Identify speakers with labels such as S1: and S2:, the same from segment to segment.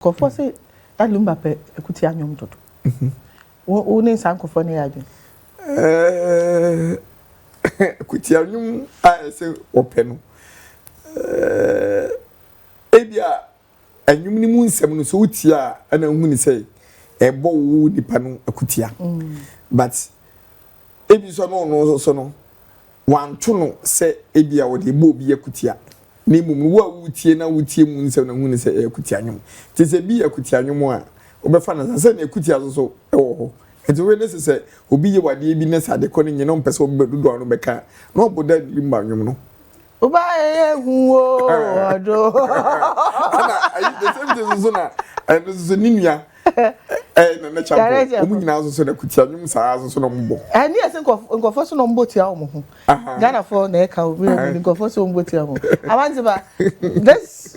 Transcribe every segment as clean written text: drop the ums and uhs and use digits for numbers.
S1: Kofo say that Lumba pe Akutia nyom dodo. Wo ne san kofo ne yadwe.
S2: Akutia nyom a say ope no. Ebia anyum ni mu nsem no so utia ana hu ni say ebo wo nipa no Akutia. But ebi so no wanto no say ebia wo de bo bi Akutia. Ni mum wo wutie na wutie mu nsem na hu ni say Akutia nyom. Ti say bi Akutia nyom a obefa na say na Akutia so ewo ho. Enti we nese say obi ye wade bi na sade ko ne nyina mpese obedudu anu beka na oboda Lumba nyom no.
S1: Oba hu o odo.
S2: Ana ayi the same thing so na so ninua na champo omu nyina so na Akutia nyom saa so no mbo.
S1: Ani ese nkofo so no mbo tia o mo ho. Ghana for na e ka obi nkofo so mbo tia ho. I want to this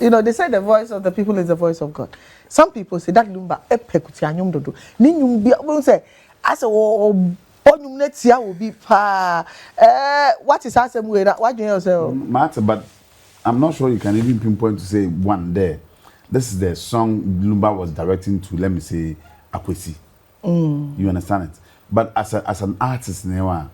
S1: they say the voice of the people is the voice of God. Some people say that Lumba Akutia nyom dodo. Ni nyum bia we say as o onyum na tia obi pa. What is asem we that? What do you say?
S3: Matter, but I'm not sure you can even pinpoint to say one there. This is the song Lumba was directing to, let me say, Akutia. You understand it? But as an artist, you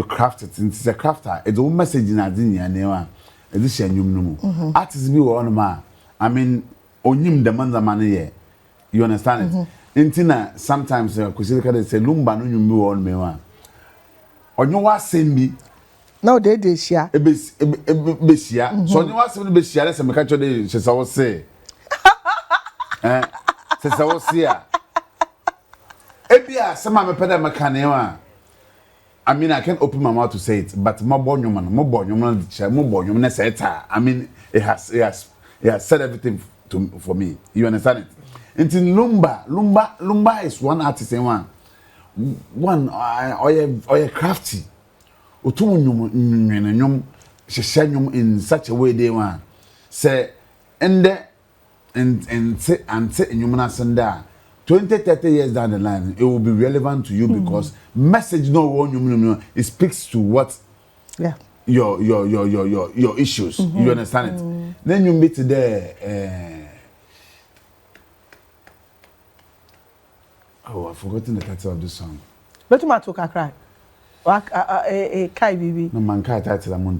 S3: craft it. It's a crafter. It's a message in Adinia. This is new. Artists be one man. I mean, onyim demand the money. You understand it? Intina sometimes Akutia say Lumba no nyum be one me one. Onyo wa sembi.
S1: No, they share.
S3: Besia. So onyo wa sembi besia. Let's make sure they say. Say. Ebia sama me peda mekanewa. I mean, I can't open my mouth to say it, but more bonum na say it. I mean, it has said everything for me. You understand it? Into Lumba is one artist and one or crafty. Utum in such a way they want. Say and say in human sender 20-30 years down the line, it will be relevant to you because message no one it speaks to what your issues. You understand it? Then you meet there. I've forgotten the title of this song.
S1: But you took a cry. A kai bibi.
S3: No man kai title I'm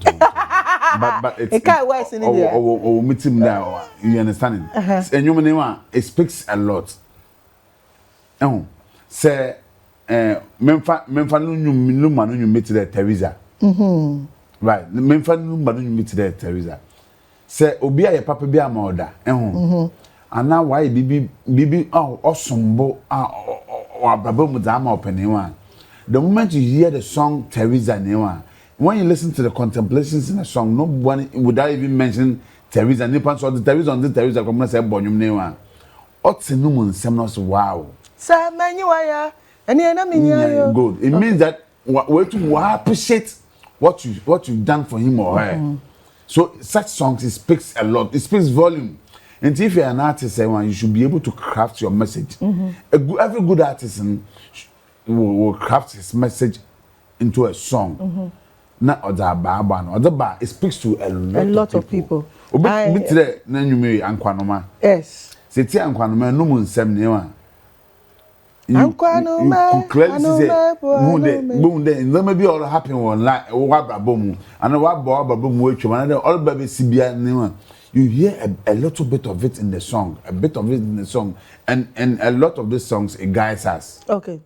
S3: but it's
S1: a kai wise in India.
S3: Oh, meet him now. You understand it? And you it speaks a lot. Say memfa Lumba no meet there Teresa. Right. Memfa Lumba no meet there Teresa. Say obi aye papa bi amaoda. Ana why bibi osombo or abrabo mu da ama openiwa. The moment you hear the song Teresa newa, when you listen to the contemplations in the song, nobody without even mention Teresa. Nipa so the Teresa come say bonyum newa. Otsenum nsem no wow. Good. It means that we appreciate what you've done for him or her. So such songs it speaks a lot. It speaks volume. And if you're an artist, you should be able to craft your message. Every good artist will craft his message into a song. Not other bar. It speaks to a lot of people.
S1: Yes.
S3: Seti Ankwanoma no mu nsem ne wa.
S1: Ankwanoma.
S3: Clearly say munde nzema bi all happen online wa brabo mu. Ana wa brabo mu atwa na all baby sibia ne wa. You hear a little bit of it in the song, and a lot of these songs it guides us.
S1: Okay.